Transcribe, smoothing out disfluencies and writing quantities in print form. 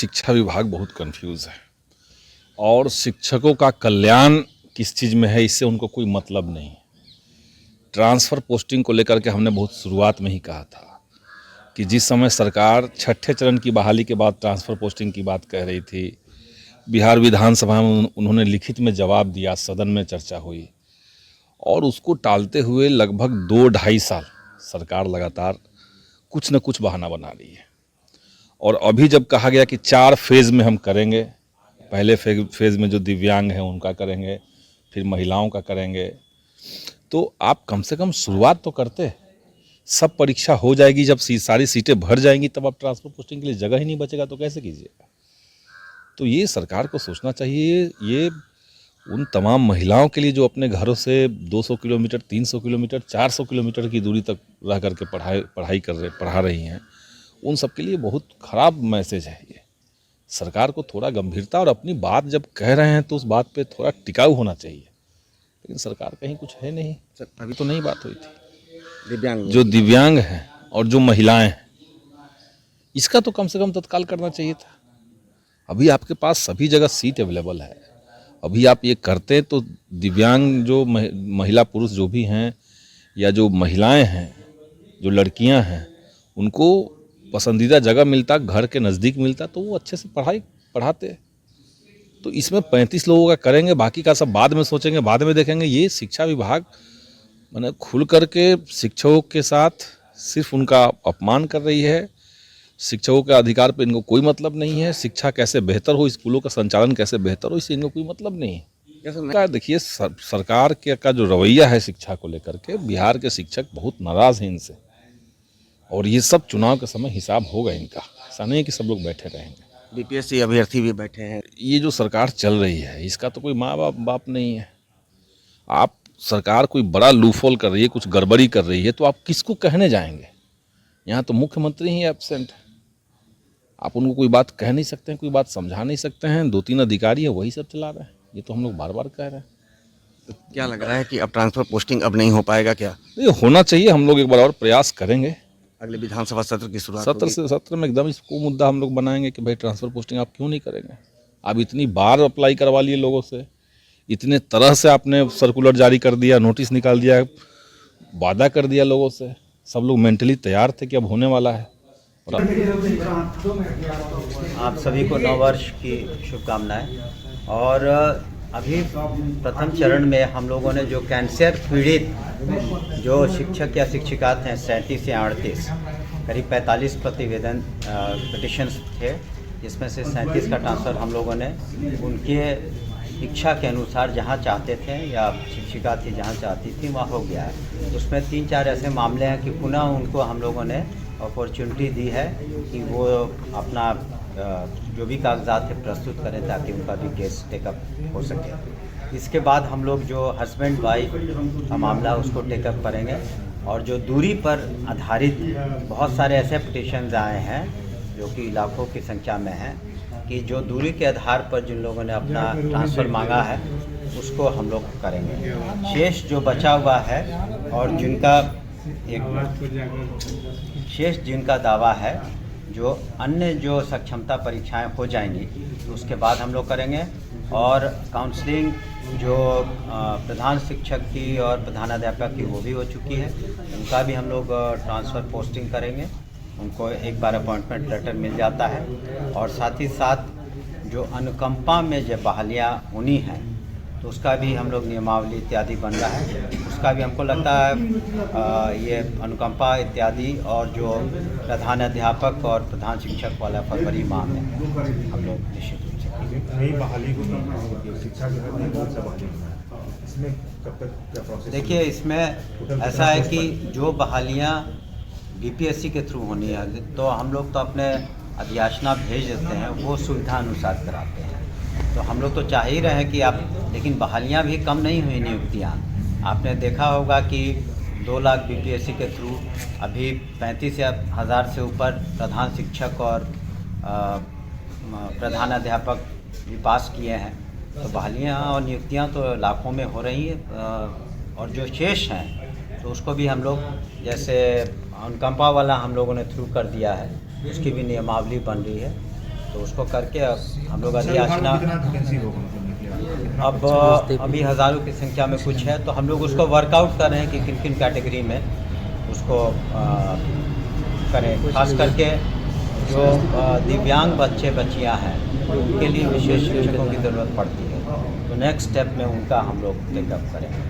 शिक्षा विभाग बहुत कंफ्यूज है और शिक्षकों का कल्याण किस चीज़ में है इससे उनको कोई मतलब नहीं है। ट्रांसफ़र पोस्टिंग को लेकर के हमने बहुत शुरुआत में ही कहा था कि जिस समय सरकार छठे चरण की बहाली के बाद ट्रांसफ़र पोस्टिंग की बात कह रही थी, बिहार विधानसभा में उन्होंने लिखित में जवाब दिया, सदन में चर्चा हुई और उसको टालते हुए लगभग 2-2.5 साल सरकार लगातार कुछ न कुछ बहाना बना रही है। और अभी जब कहा गया कि 4 फेज़ में हम करेंगे, पहले फेज़ में जो दिव्यांग हैं उनका करेंगे, फिर महिलाओं का करेंगे, तो आप कम से कम शुरुआत तो करते। सब परीक्षा हो जाएगी, जब सारी सीटें भर जाएंगी तब आप ट्रांसफ़र पोस्टिंग के लिए जगह ही नहीं बचेगा तो कैसे कीजिएगा। तो ये सरकार को सोचना चाहिए, ये उन तमाम महिलाओं के लिए जो अपने घरों से 200 किलोमीटर, 300 किलोमीटर, 400 किलोमीटर की दूरी तक रह करके पढ़ा रही हैं, उन सब के लिए बहुत ख़राब मैसेज है ये। सरकार को थोड़ा गंभीरता और अपनी बात जब कह रहे हैं तो उस बात पे थोड़ा टिकाऊ होना चाहिए, लेकिन सरकार कहीं कुछ है नहीं। अभी तो नई बात हुई थी जो दिव्यांग हैं और जो महिलाएं हैं, इसका तो कम से कम तत्काल करना चाहिए था। अभी आपके पास सभी जगह सीट अवेलेबल है, अभी आप ये करते तो दिव्यांग जो महिला पुरुष जो भी हैं या जो महिलाएं हैं, जो लड़कियां हैं, उनको पसंदीदा जगह मिलता, घर के नज़दीक मिलता तो वो अच्छे से पढ़ाते। तो इसमें 35 लोगों का करेंगे, बाकी का सब बाद में सोचेंगे, बाद में देखेंगे। ये शिक्षा विभाग मैंने खुल करके शिक्षकों के साथ सिर्फ उनका अपमान कर रही है। शिक्षकों के अधिकार पे इनको कोई मतलब नहीं है। शिक्षा कैसे बेहतर हो, स्कूलों का संचालन कैसे बेहतर हो, इससे इनको कोई मतलब नहीं है। देखिए सरकार का जो रवैया है शिक्षा को लेकर के, बिहार के शिक्षक बहुत नाराज हैं इनसे और ये सब चुनाव के समय हिसाब होगा इनका। ऐसा नहीं है कि सब लोग बैठे रहेंगे। बीपीएससी अभ्यर्थी भी बैठे हैं। ये जो सरकार चल रही है इसका तो कोई माँ बाप नहीं है। आप सरकार कोई बड़ा लूफोल कर रही है, कुछ गड़बड़ी कर रही है तो आप किसको कहने जाएंगे। यहाँ तो मुख्यमंत्री ही एब्सेंट है, आप उनको कोई बात कह नहीं सकते हैं, कोई बात समझा नहीं सकते हैं। 2-3 अधिकारी है वही सब चला रहे हैं। ये तो हम लोग बार बार कह रहे हैं। तो क्या लग रहा है कि अब ट्रांसफर पोस्टिंग अब नहीं हो पाएगा क्या? ये होना चाहिए, हम लोग एक बार और प्रयास करेंगे। अगले विधानसभा सत्र की शुरुआत सत्र में एकदम इसको मुद्दा हम लोग बनाएंगे कि भाई ट्रांसफर पोस्टिंग आप क्यों नहीं करेंगे। आप इतनी बार अप्लाई करवा लिए लोगों से, इतने तरह से आपने सर्कुलर जारी कर दिया, नोटिस निकाल दिया, वादा कर दिया लोगों से, सब लोग मेंटली तैयार थे कि अब होने वाला है। आप सभी को नव वर्ष की शुभकामनाएं। और अभी प्रथम चरण में हम लोगों ने जो कैंसर पीड़ित जो शिक्षक या शिक्षिका थे 37 या 38, करीब 45 प्रतिवेदन पिटिशन्स थे, जिसमें से 37 का ट्रांसफ़र हम लोगों ने उनके इच्छा के अनुसार जहाँ चाहते थे या शिक्षिका थी जहाँ चाहती थी वहाँ हो गया है। उसमें 3-4 ऐसे मामले हैं कि पुनः उनको हम लोगों ने अपॉर्चुनिटी दी है कि वो अपना जो भी कागजात थे प्रस्तुत करें ताकि उनका भी केस टेकअप हो सके। इसके बाद हम लोग जो हस्बैंड वाइफ का मामला उसको टेकअप करेंगे। और जो दूरी पर आधारित बहुत सारे ऐसे पिटिशन्स आए हैं जो कि लाखों की संख्या में हैं कि जो दूरी के आधार पर जिन लोगों ने अपना ट्रांसफ़र मांगा है उसको हम लोग करेंगे। शेष जो बचा हुआ है और जिनका दावा है, जो अन्य जो सक्षमता परीक्षाएं हो जाएंगी तो उसके बाद हम लोग करेंगे। और काउंसलिंग जो प्रधान शिक्षक की और प्रधानाध्यापक की वो भी हो चुकी है, उनका भी हम लोग ट्रांसफ़र पोस्टिंग करेंगे। उनको एक बार अपॉइंटमेंट लेटर मिल जाता है। और साथ ही साथ जो अनुकंपा में जब बहालियाँ होनी हैं तो उसका भी हम लोग नियमावली इत्यादि बन रहा है। उसका भी हमको लगता है ये अनुकंपा इत्यादि और जो प्रधानाध्यापक और प्रधान शिक्षक वाला फरवरी माह में हम लोग निश्चित रूप से नई बहाली को शिक्षा जो है इसमें कब तक क्या प्रोसेस? देखिए, इसमें ऐसा है कि जो बहालियाँ बीपीएससी के थ्रू होनी है तो हम लोग तो अपने अध्याचना भेज देते हैं, वो सुविधा अनुसार कराते हैं। तो हम लोग तो चाह ही रहे हैं कि आप, लेकिन बहालियाँ भी कम नहीं हुई नियुक्तियाँ। आपने देखा होगा कि 2 लाख बीपीएससी के थ्रू अभी 35,000 से ऊपर प्रधान शिक्षक और प्रधानाध्यापक भी पास किए हैं। तो बहालियाँ और नियुक्तियाँ तो लाखों में हो रही है। और जो शेष हैं तो उसको भी हम लोग, जैसे अनुकंपा वाला हम लोगों ने थ्रू कर दिया है, उसकी भी नियमावली बन रही है। तो उसको करके अब हम लोग सर, वहाँ अधियाचना कितना वैकेंसी होगा मतलब निकले कितना अब बच्चा? अभी हज़ारों की संख्या में कुछ है, तो हम लोग उसको वर्कआउट कर रहे हैं कि किन किन कैटेगरी में उसको करें। खास करके जो दिव्यांग बच्चे बच्चियां हैं उनके लिए विशेष शिक्षकों की ज़रूरत पड़ती है, तो नेक्स्ट स्टेप में उनका हम लोग टेकअप करेंगे।